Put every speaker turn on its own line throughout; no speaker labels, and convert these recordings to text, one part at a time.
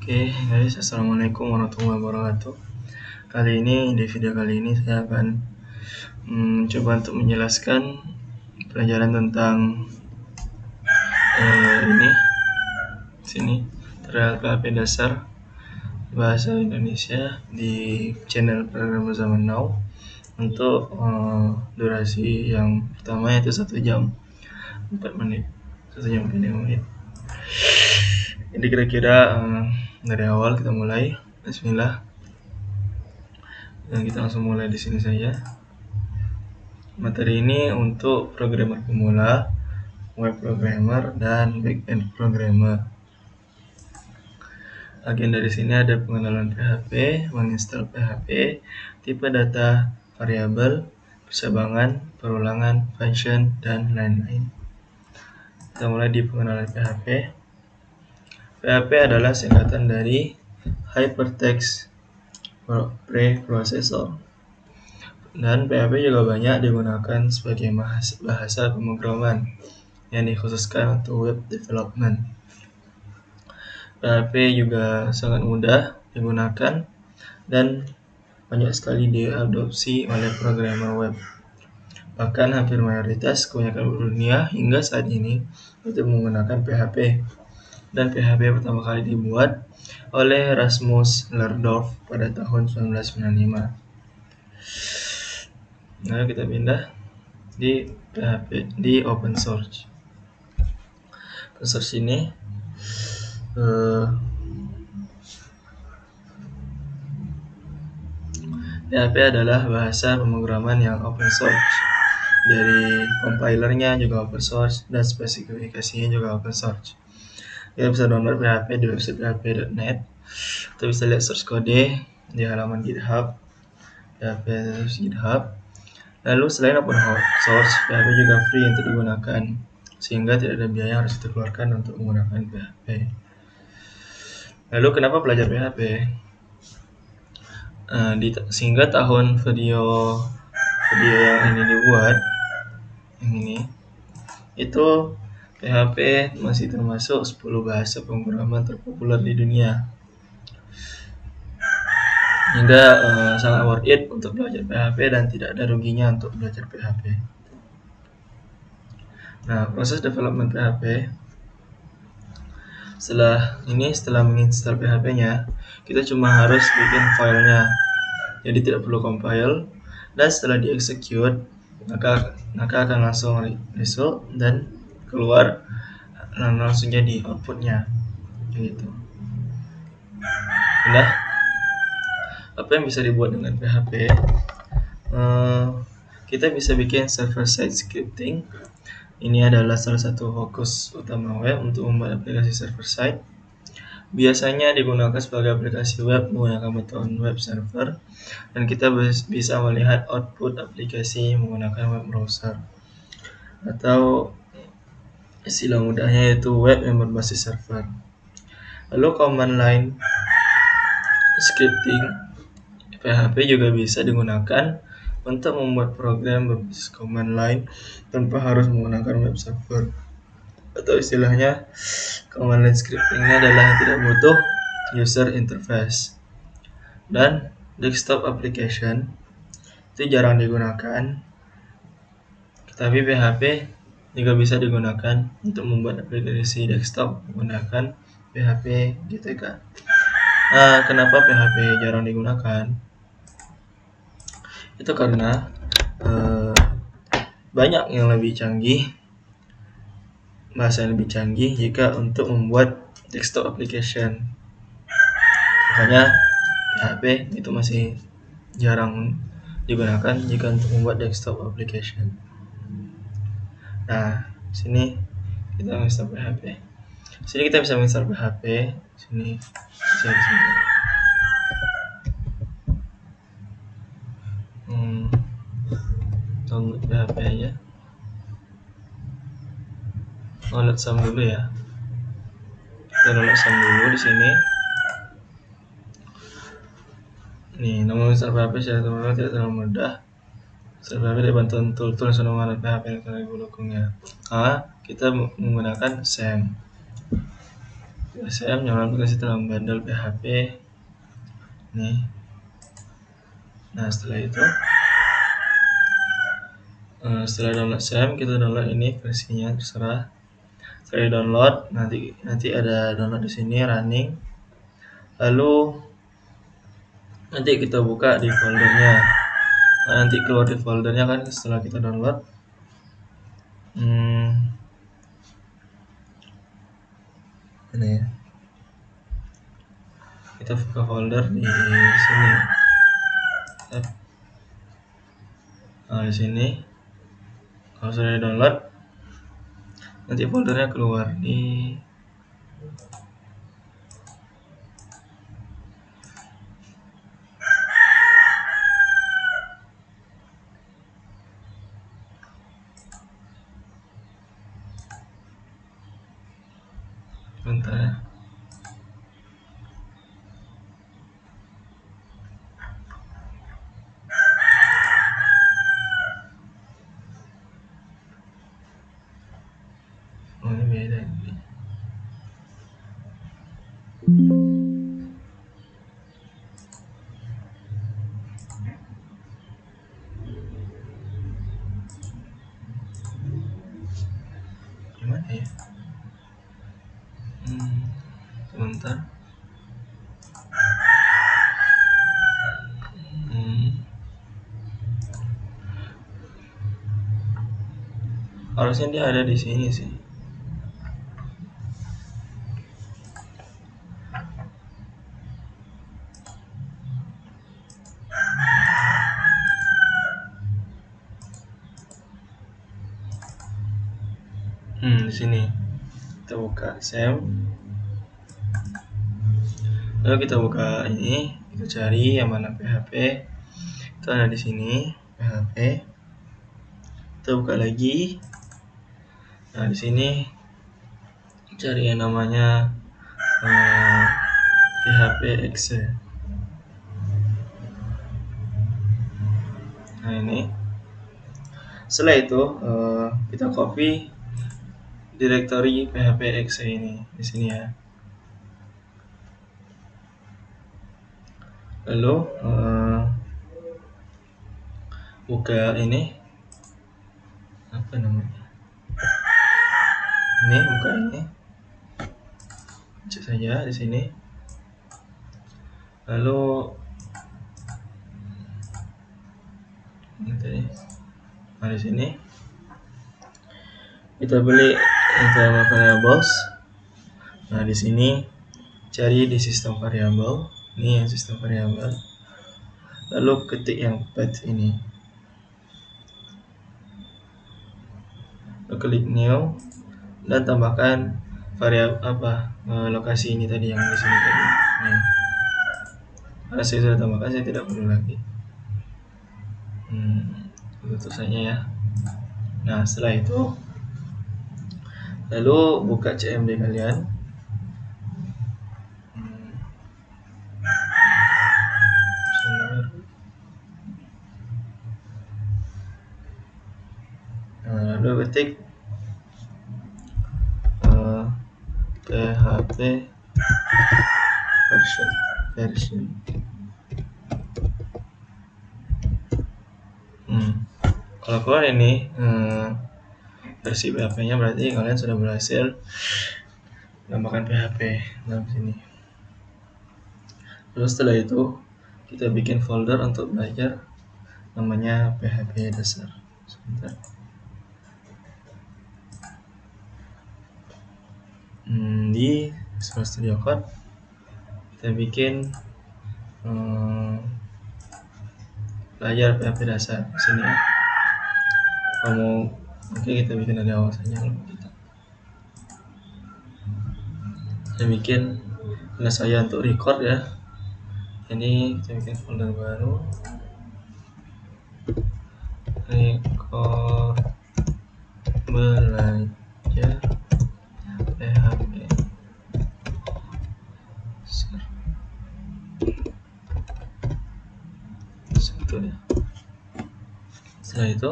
Oke guys, assalamualaikum warahmatullahi wabarakatuh. Di video kali ini saya akan coba untuk menjelaskan pelajaran tentang tutorial PHP dasar bahasa Indonesia di channel Programmer Zaman Now untuk durasi yang pertama yaitu 1 jam 4 menit, 1 jam 5 menit. Jadi kira-kira dari awal kita mulai. Bismillah. Dan kita langsung mulai di sini saja. Materi ini untuk programmer pemula, web programmer, dan backend programmer. Agenda di sini ada pengenalan PHP, menginstal PHP, tipe data, variabel, persabangan, perulangan, function, dan lain-lain. Kita mulai di pengenalan PHP. PHP adalah singkatan dari Hypertext Preprocessor. Dan PHP juga banyak digunakan sebagai bahasa pemrograman yang dikhususkan untuk web development. PHP juga sangat mudah digunakan dan banyak sekali diadopsi oleh programmer web. Bahkan hampir mayoritas kebanyakan dunia hingga saat ini itu menggunakan PHP. Dan PHP pertama kali dibuat oleh Rasmus Lerdorf pada tahun 1995. Nah, kita pindah di PHP di open source. Open source ini PHP adalah bahasa pemrograman yang open source. Dari compilernya juga open source dan spesifikasinya juga open source. Kita bisa download PHP di website php.net. Kita bisa lihat source code di halaman GitHub. PHP GitHub. Lalu selain open source, PHP juga free untuk digunakan, sehingga tidak ada biaya yang harus dikeluarkan untuk menggunakan PHP. Lalu kenapa belajar PHP? Sehingga tahun video yang ini dibuat, itu PHP masih termasuk 10 bahasa pemrograman terpopuler di dunia. Hingga sangat worth it untuk belajar PHP dan tidak ada ruginya untuk belajar PHP. Nah, proses development PHP setelah menginstal PHP-nya, kita cuma harus bikin filenya. Jadi tidak perlu compile, dan setelah di-execute maka akan langsung result dan keluar langsung jadi outputnya gitu. Nah, apa yang bisa dibuat dengan PHP? Kita bisa bikin server-side scripting. Ini adalah salah satu fokus utama web untuk membuat aplikasi server-side. Biasanya digunakan sebagai aplikasi web menggunakan metode web server, dan kita bisa melihat output aplikasi menggunakan web browser, atau istilah mudahnya yaitu web yang berbasis server. Lalu command line scripting PHP juga bisa digunakan untuk membuat program berbasis command line tanpa harus menggunakan web server. Atau istilahnya command line scripting adalah tidak butuh user interface. Dan desktop application itu jarang digunakan, tetapi PHP juga bisa digunakan untuk membuat aplikasi desktop menggunakan PHP GTK. Nah, kenapa PHP jarang digunakan? Itu karena banyak yang lebih canggih, bahasa yang lebih canggih jika untuk membuat desktop application. Makanya PHP itu masih jarang digunakan jika untuk membuat desktop application. Nah, sini kita menginstal PHP. Sini kita bisa menginstal PHP. Sini bisa di sini. Download PHP aja. Download SAM dulu ya. Kita download SAM dulu di sini. Nih, nomor menginstal PHP secara terlalu tidak terlalu mudah. Install PHP dari bantuan tool-tool yang sudah mengenal PHP yang telah didukungnya. Kita menggunakan SAM. SAM nyalakan aplikasi dalam bundle PHP nih. Nah setelah itu setelah download SAM, kita download ini versinya, terserah. Setelah download, nanti ada download di sini running. Lalu nanti kita buka di foldernya. Nah, nanti keluar di foldernya kan setelah kita download. Ini ya. Kita buka folder di sini. Nah, di sini kalau sudah download, nanti foldernya keluar di bentar ya. Oh, ini beda ini. Gimana ya? Sebentar. Harusnya dia ada di sini sih. Di sini. Kita buka SAM. Lalu kita buka ini, kita cari yang mana PHP. Itu ada di sini, PHP. Kita buka lagi. Nah, di sini cari yang namanya PHP exe. Nah, ini. Setelah itu kita copy directory PHP exe ini di sini ya. Lalu buka ini, apa namanya? Ini buka ini, cek saja di sini. Lalu nah di sini kita beli internal variables. Nah di sini cari di sistem variabel. Ini yang sistem variabel. Lalu ketik yang path ini. Lalu klik new dan tambahkan variabel lokasi ini tadi yang di sini tadi. Nih. Karena saya sudah tambahkan, saya tidak perlu lagi. Tutup saja ya. Nah setelah itu lalu buka CMD kalian. Lalu ketik PHP version. Kalau keluar ini versi PHP-nya, berarti kalian sudah berhasil menambahkan PHP dalam sini. Lalu setelah itu kita bikin folder untuk belajar namanya PHP dasar. Sebentar. Di Visual Studio Code kita bikin belajar PHP dasar di sini ya. Oke, kita bikin dari awal saja kalau kita. Saya bikin saya untuk record ya. Ini kita bikin folder baru. Record belajar PHP. Satu ya. Setelah itu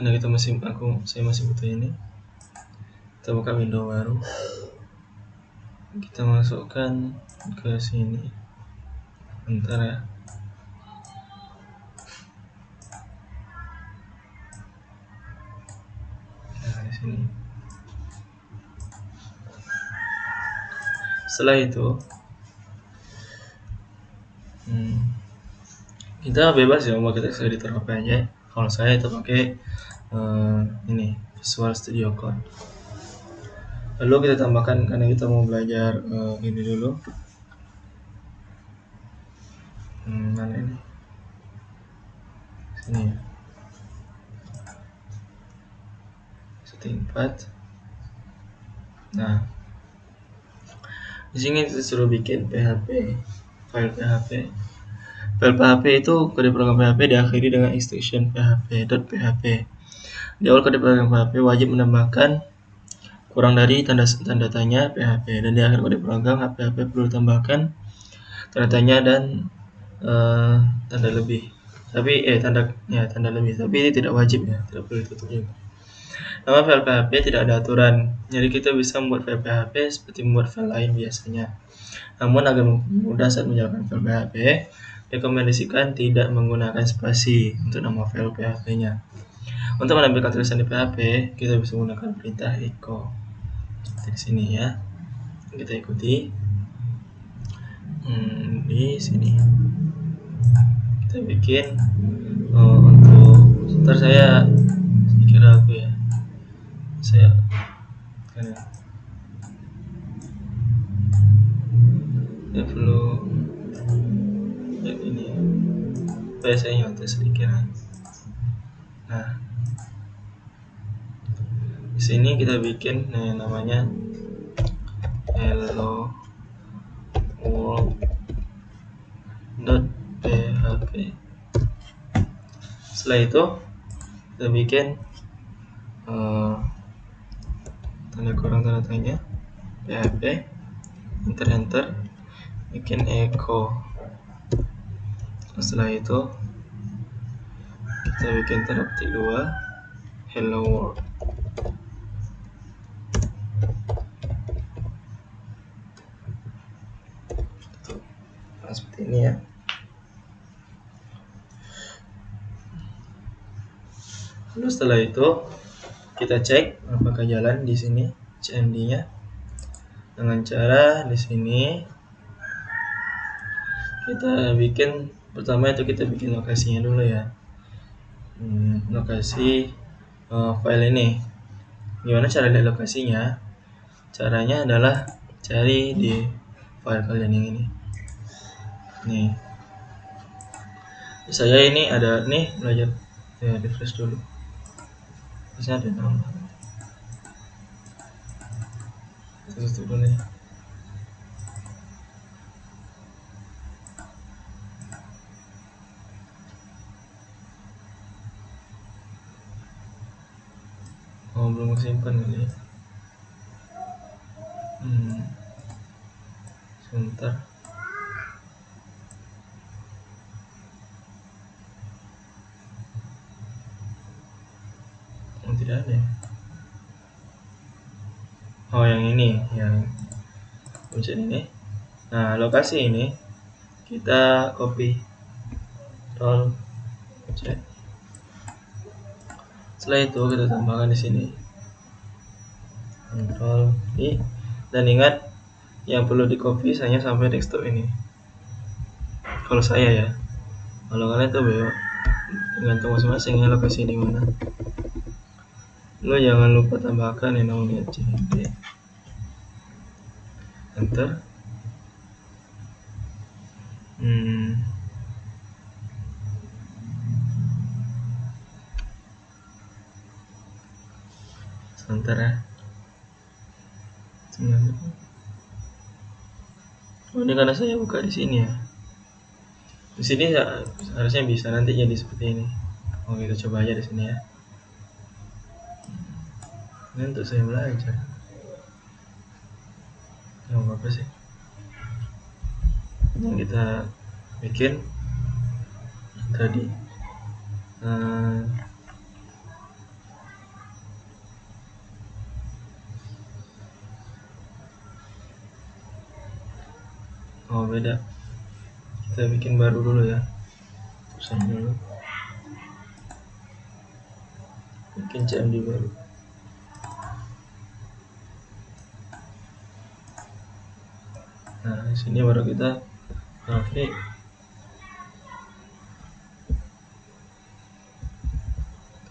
karena saya masih butuh ini, kita buka window baru. kita masukkan ke sini. Bentar ya. Nah, di sini. Setelah itu kita bebas ya mau pakai text editor apa aja. Kalau saya itu pakai ini Visual Studio Code. Lalu kita tambahkan karena kita mau belajar ini dulu. Mana ini? Sini ya. Setting path. Nah, di sini kita suruh bikin PHP, file PHP. File PHP itu kode program PHP diakhiri dengan extension php.php. Di awal kode program PHP wajib menambahkan kurang dari tanda tanya PHP, dan di akhir kode program PHP perlu tambahkan tanda tanya dan tanda lebih. Tapi tanda lebih, tapi ini tidak wajib ya, tidak perlu ditutup juga. Nama file PHP tidak ada aturan, jadi kita bisa membuat file PHP seperti membuat file lain biasanya. Namun agar mudah saat menjalankan file PHP, rekomendasikan tidak menggunakan spasi untuk nama file PHP-nya. Untuk menampilkan tulisan di PHP, kita bisa menggunakan perintah echo. Di sini ya, kita ikuti. Di sini kita bikin untuk sebentar saya kira aku ya. Saya perlu ini ya. Supaya saya nyontek sedikit. Nah, di sini kita bikin namanya hello world.php. Setelah itu kita bikin tanda kurang tanda tanya PHP, enter, bikin echo. Setelah itu kita bikin tanda petik 2 hello world. Nah, seperti ini ya. Lalu setelah itu kita cek apakah jalan di sini CMD-nya dengan cara di sini kita bikin pertama itu kita bikin lokasinya dulu ya. Lokasi file ini. Gimana cara lihat lokasinya? Caranya adalah cari di file kalian yang ini. Nih. Saya ini ada nih belajar ya, refresh dulu. Terusnya ada nama. Terus dulu nih. Oh, belum simpan ini. Sebentar. Oh, tidak ada. Oh, yang ini, yang pencet ini. Nah, lokasi ini kita copy, Ctrl C. Setelah itu kita tambahkan di sini. Ctrl V. Dan ingat yang perlu di copy hanya sampai desktop ini. Kalau saya ya. Kalau kalian tuh bebas, tergantung masing-masing ya lokasi di mana. Lo jangan lupa tambahkan yang namanya cmd. Enter. Sebentar ya. Oh, ini karena saya buka di sini ya. Di sini harusnya bisa nanti jadi seperti ini. Oh, kita coba aja di sini ya. Ini untuk saya belajar. Nggak apa-apa sih. Yang kita bikin tadi. Oh beda, kita bikin baru dulu ya, terusan dulu bikin CMD baru. Nah di sini baru kita grafik.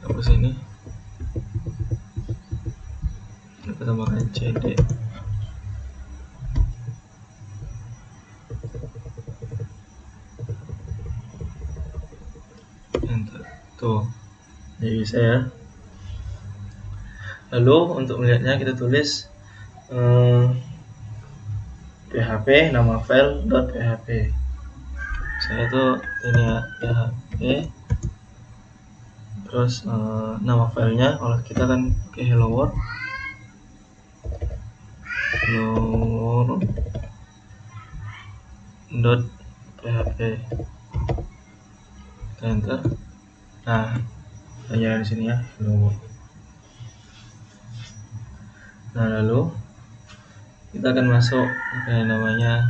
Hapus ini, kita tambahkan CD. Enter. Tuh, jadi bisa ya. Lalu untuk melihatnya kita tulis php nama file .php. Saya tuh ini ya, php. Terus nama filenya kalau kita kan pakai hello world. .php. Kita enter. Nah, hanya di sini ya, hello world. Nah, lalu kita akan masuk ke namanya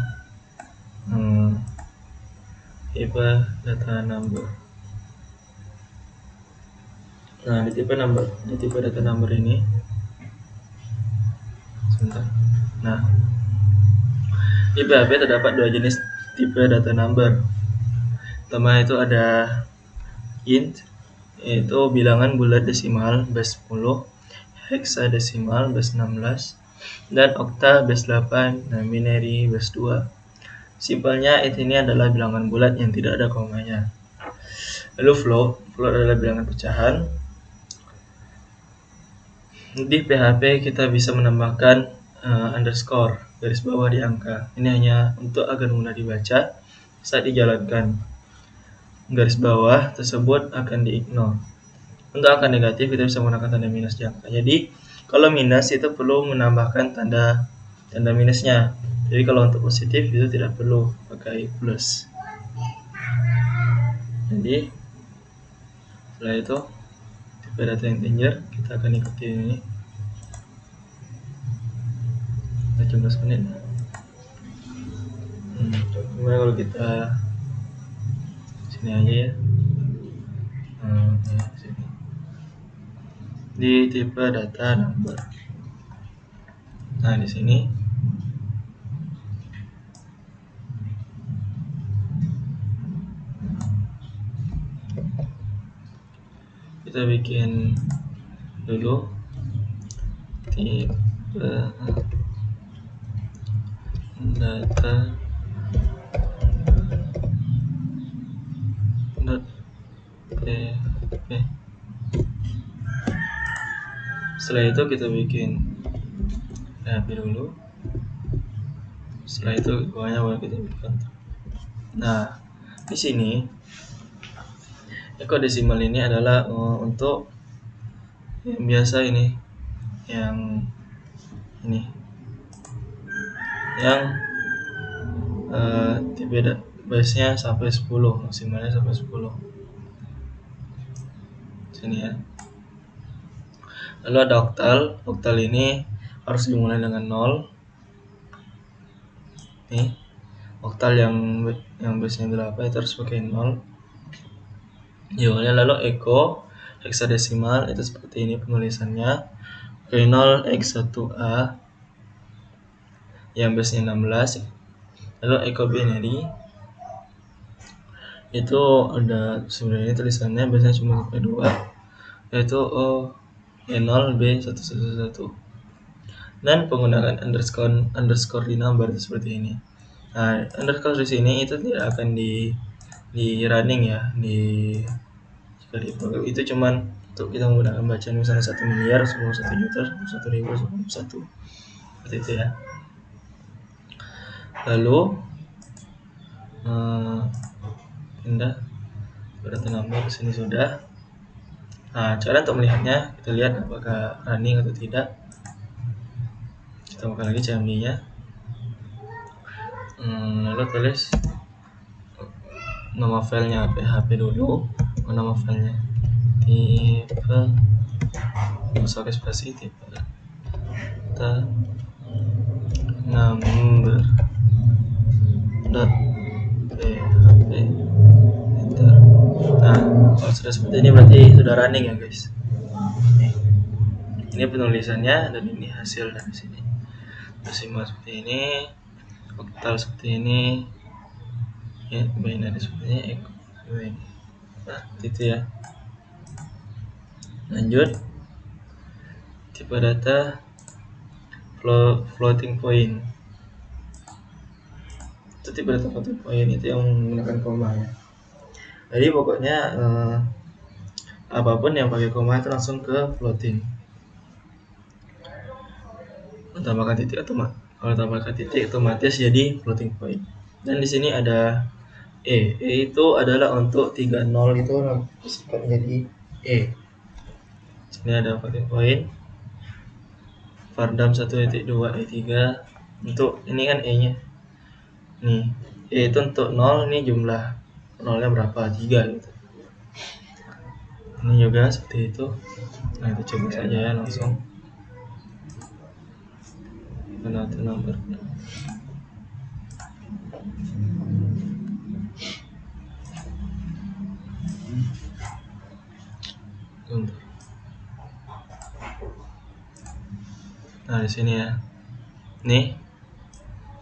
tipe data number. Nah, di tipe data number ini sebentar. Nah, di PHP terdapat dua jenis tipe data number. Pertama itu ada int, yaitu bilangan bulat desimal base 10, hexadesimal base 16, dan okta base 8, dan binary base 2. Simpelnya int ini adalah bilangan bulat yang tidak ada komanya. Lalu float adalah bilangan pecahan. Di PHP kita bisa menambahkan underscore garis bawah di angka. Ini hanya untuk agar mudah dibaca saat dijalankan. Garis bawah tersebut akan diignore. Untuk angka negatif kita bisa menggunakan tanda minus di angka. Jadi kalau minus itu perlu menambahkan tanda minusnya. Jadi kalau untuk positif itu tidak perlu pakai plus. Jadi setelah itu tipe data integer kita akan ikuti ini. 17 menit. Kemudian kalau kita sini aja ya. Sini. Di tipe data number. Nah, di sini kita bikin dulu tipe data .php. Setelah itu kita bikin PHP dulu. Setelah itu bawahnya baru kita bikin. Nah, di sini hexadesimal ini adalah untuk yang biasa ini, yang tipe base-nya sampai 10, maksimalnya sampai 10. Sini ya. Lalu ada oktal ini harus dimulai dengan 0. Nih, oktal yang base-nya 8 itu harus pakai 0. Jawabannya lalu echo hexadesimal itu seperti ini penulisannya. Pakai 0 x1a yang base-nya 16. Lalu echo binary itu ada sebenarnya tulisannya biasanya cuma sampai 2, yaitu O0 B111. Dan penggunaan underscore di number itu seperti ini. Nah, underscore di sini itu tidak akan di running ya, jika di program itu cuman untuk kita menggunakan bacaan misalnya 1 miliar, 1 juta, 1.000, 1 seperti itu ya. Lalu pindah data number ke sini sudah. Nah, cara untuk melihatnya kita lihat apakah running atau tidak. Kita buka lagi CMD-nya. Lalu tulis nama filenya PHP dulu. Nama filenya tipe masuk spasi tipe data number. Kalau sudah seperti ini berarti sudah running ya guys. Ini penulisannya dan ini hasil dari sini. Desimal seperti ini, oktal seperti ini, ya binary seperti ini, nah itu ya. Lanjut, tipe data floating point. Itu tipe data floating point itu yang menggunakan koma ya. Jadi pokoknya apapun yang pakai koma itu langsung ke floating. Tambahkan titik kalau tambahkan titik otomatis jadi floating point. Dan di sini ada E itu adalah untuk 30 itu bisa menjadi E. Sini ada floating point. Vardam 1.2 E3 untuk ini kan E nya nih, E itu untuk 0, ini jumlah 0 nya berapa, 3 gitu. Ini juga seperti itu. Nah itu coba saja ya langsung penalti nomor. Nah di sini ya, nih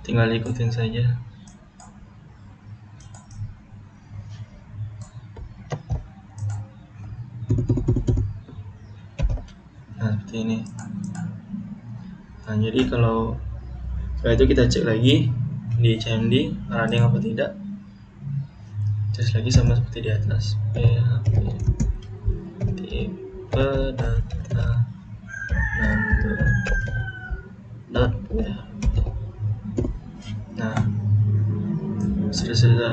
tinggal ikutin saja. Nah seperti ini. Nah jadi kalau setelah itu kita cek lagi di CMD running apa tidak, cek lagi sama seperti di atas. PHP tipe data number dot PHP. Nah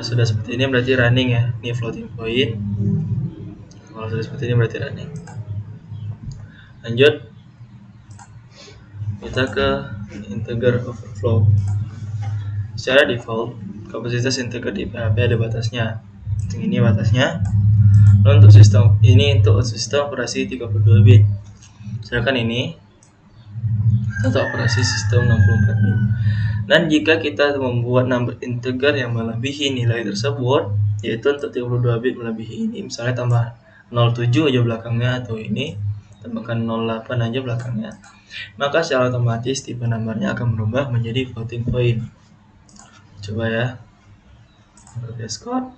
sudah seperti ini berarti running ya. Ini floating point. Kalau sudah seperti ini berarti running. Lanjut, kita ke integer overflow. Secara default kapasitas integer di PHP ada batasnya. Ini batasnya. Untuk sistem ini untuk sistem operasi 32 bit. Sedangkan ini untuk operasi sistem 64 bit. Dan jika kita membuat number integer yang melebihi nilai tersebut, yaitu untuk 32 bit melebihi ini, misalnya tambah 07 aja belakangnya, atau ini tambahkan 08 aja belakangnya, maka secara otomatis tipe nomornya akan berubah menjadi floating point. Coba ya, VS Code.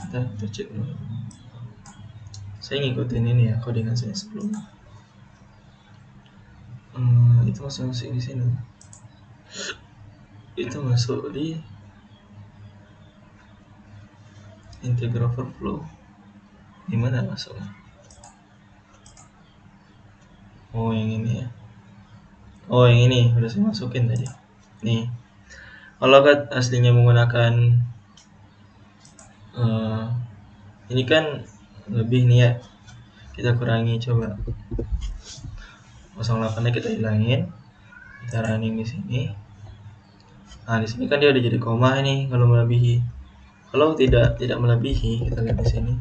Kita cek dulu. Saya ngikutin ini ya codingan saya sebelumnya. Itu masuk di sini. Itu masuk di integer overflow. Di mana masuknya? Oh yang ini ya. Oh yang ini udah saya masukin tadi. Nih, kalau kan aslinya menggunakan ini kan lebih nih ya, kita kurangi coba. 08-nya kita hilangin, kita running di sini. Nah di sini kan dia udah jadi koma ini kalau melebihi. Kalau tidak melebihi, kita lihat di sini.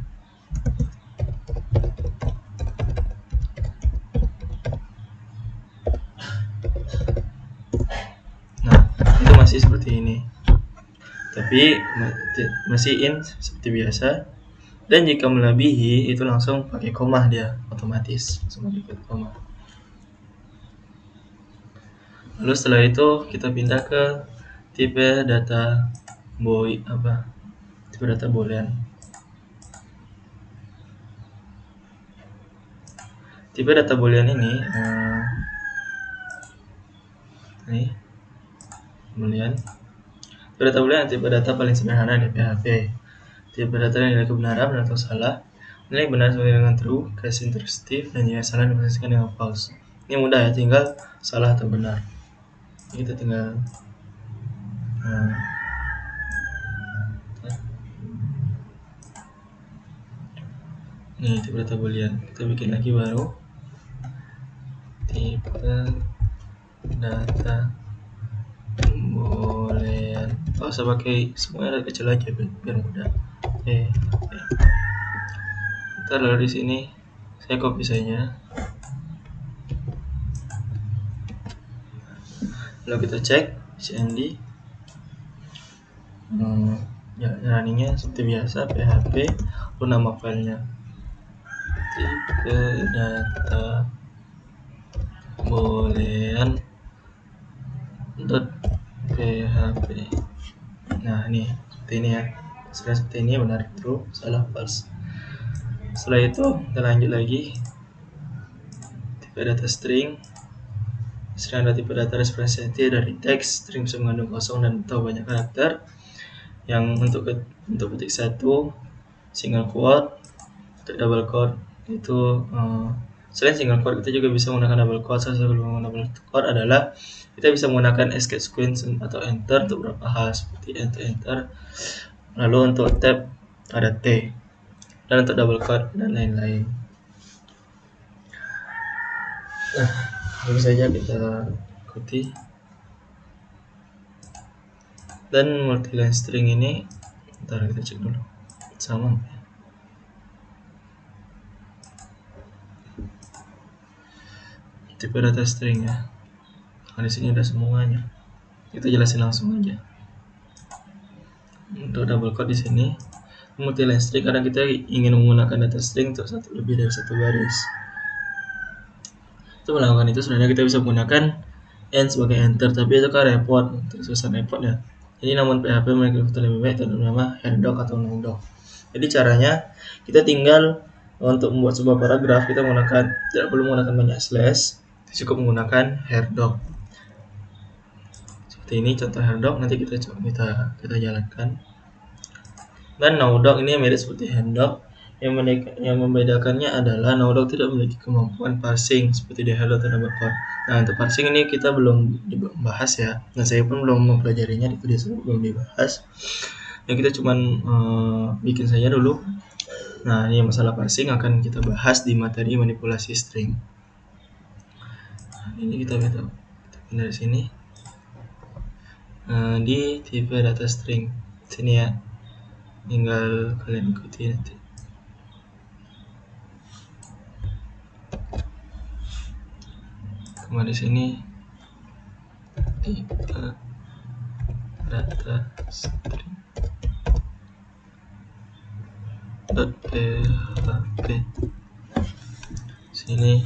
Nah itu masih seperti ini, tapi masih in seperti biasa. Dan jika melebihi itu langsung pakai koma, dia otomatis langsung pakai koma. Lalu setelah itu kita pindah ke tipe data tipe data boolean. Tipe data boolean ini boolean. Tipe data boolean tipe data paling sederhana di PHP. Tipe data yang nilai kebenaran atau salah. Nilai benar sesuai dengan true, case sensitive, dan nilai salah dipastikan dengan false. Ini mudah ya, tinggal salah atau benar. Kita tinggal nih tipe data boolean. Kita bikin lagi baru tipe data boolean. Saya pakai semuanya dari kecil aja biar mudah. Ntar lalu di sini saya copy saja. Lalu kita cek CMD. jalaninya seperti biasa php lalu nama filenya tipe data boolean .php. Nah ini seperti ini ya, seperti ini, benar true, salah false. Setelah itu kita lanjut lagi, tipe data string. String adalah tipe data representatif dari teks. String bisa mengandung kosong dan atau banyak karakter. Yang untuk ketik 1 single quote, untuk double quote itu selain single quote kita juga bisa menggunakan double quote. Salah satu menggunakan double quote adalah kita bisa menggunakan escape sequence atau enter untuk beberapa hal seperti enter. Lalu untuk tab ada T, dan untuk double quote dan lain-lain. Nah, lalu saja kita ikuti. Dan multiline string ini, ntar kita cek dulu sama. Tipe data string ya. Nah, di sini ada semuanya. Kita jelasin langsung aja. Untuk double quote di sini, multiline string karena kita ingin menggunakan data string untuk lebih dari satu baris. Untuk melakukan itu sebenarnya kita bisa menggunakan n sebagai enter, tapi itu kan repot, susah repot ya. Jadi namun PHP memiliki fitur lebih baik dan bernama headerdoc atau nodoc. Jadi caranya kita tinggal untuk membuat sebuah paragraf kita tidak perlu menggunakan banyak slash, cukup menggunakan headerdoc. Seperti ini contoh headerdoc, nanti kita jalankan. Dan nodoc ini mirip seperti headerdoc. Yang membedakannya adalah nodoc tidak memiliki kemampuan parsing seperti di hello atau double quote. Nah, untuk parsing ini kita belum dibahas ya. Nah, saya pun belum mempelajarinya di video sebelumnya, belum dibahas. Ya, kita cuman bikin saja dulu. Nah, ini masalah parsing akan kita bahas di materi manipulasi string. Nah, ini kita pindah dari sini di tipe data string sini ya. Tinggal kalian ikuti nanti. Kemudian di sini tipe data string .php. Sini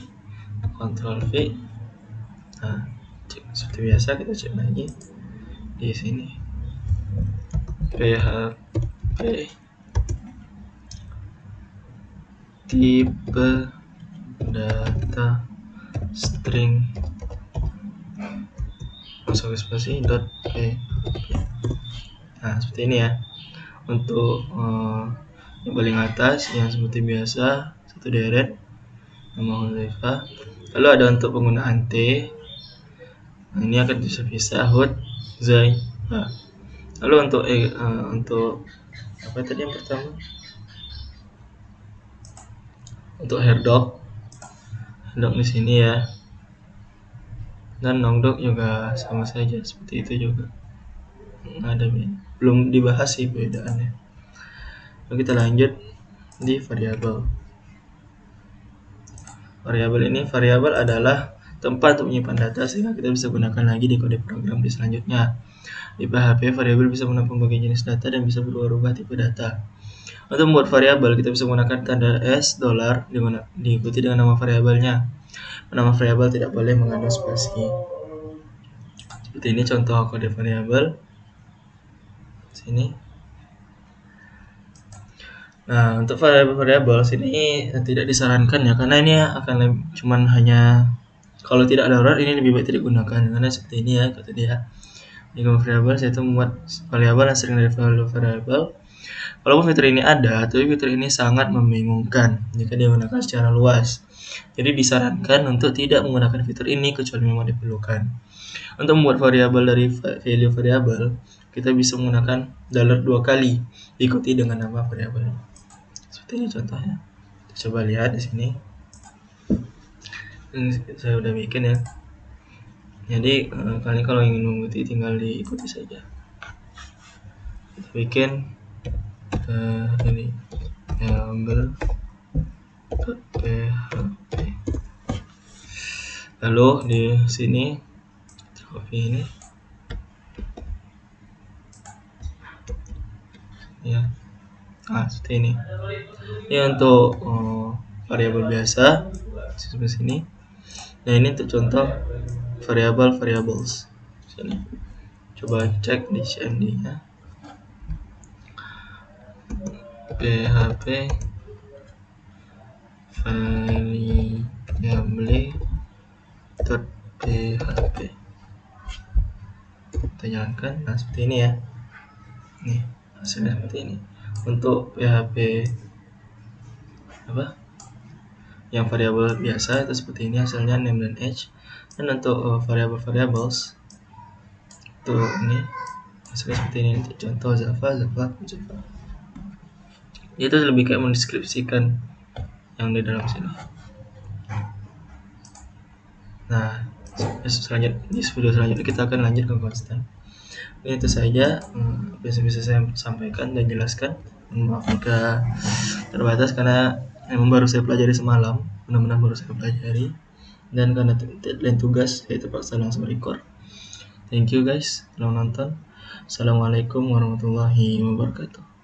Ctrl V. Nah, seperti biasa kita cek lagi di sini PHP tipe data string masuk spasi .php. Nah, seperti ini ya. Untuk yang paling atas yang seperti biasa satu deret nama Huzaifa. Lalu ada untuk penggunaan T. Nah, ini akan bisa Hud Zai. Nah, lalu untuk apa tadi yang pertama? Untuk headerdoc di sini ya. Dan nodoc juga sama saja seperti itu juga. Ada belum dibahas sih perbedaannya. Lalu kita lanjut di variabel. Variabel adalah tempat untuk menyimpan data sehingga kita bisa gunakan lagi di kode program di selanjutnya. Di PHP, variabel bisa menampung berbagai jenis data dan bisa berubah-ubah tipe data. Untuk membuat variabel, kita bisa menggunakan tanda $, diikuti dengan nama variabelnya. Nama variabel tidak boleh mengandung spasi. Seperti ini contoh kode variabel. Sini. Nah, untuk variabel sini tidak disarankan ya, karena ini akan cuman hanya kalau tidak darurat ini lebih baik tidak gunakan, karena seperti ini ya kata dia. Di variabel saya itu membuat variabel yang sering dari variabel. Walaupun fitur ini ada, tapi fitur ini sangat membingungkan jika digunakan secara luas. Jadi disarankan untuk tidak menggunakan fitur ini kecuali memang diperlukan. Untuk membuat variabel dari value variabel, kita bisa menggunakan $2 kali diikuti dengan nama variabel. Seperti ini contohnya. Kita coba lihat di sini. Ini saya udah bikin ya. Jadi kalian kalau ingin mengikuti tinggal diikuti saja. Kita bikin ini variabel.php. Lalu di sini copy ini. Nah, seperti ini. Ini untuk variabel biasa seperti sini. Nah, ini untuk contoh variables. Sini. Coba cek di CMD-nya. PHP variable.php. Kita jalankan. Nah, seperti ini ya. Nih, hasilnya seperti ini. Untuk PHP yang variabel biasa itu seperti ini hasilnya, name dan age. Dan untuk variables itu ini hasilnya seperti ini. Untuk contoh Java. Itu lebih kayak mendeskripsikan yang di dalam sini. Nah, di video selanjutnya kita akan lanjut ke konstan. Itu saja bisa saya sampaikan dan jelaskan. Maaf jika terbatas karena memang baru saya pelajari semalam, benar-benar baru saya pelajari, dan karena deadline tugas saya terpaksa langsung record. Thank you guys telah nonton. Assalamualaikum warahmatullahi wabarakatuh.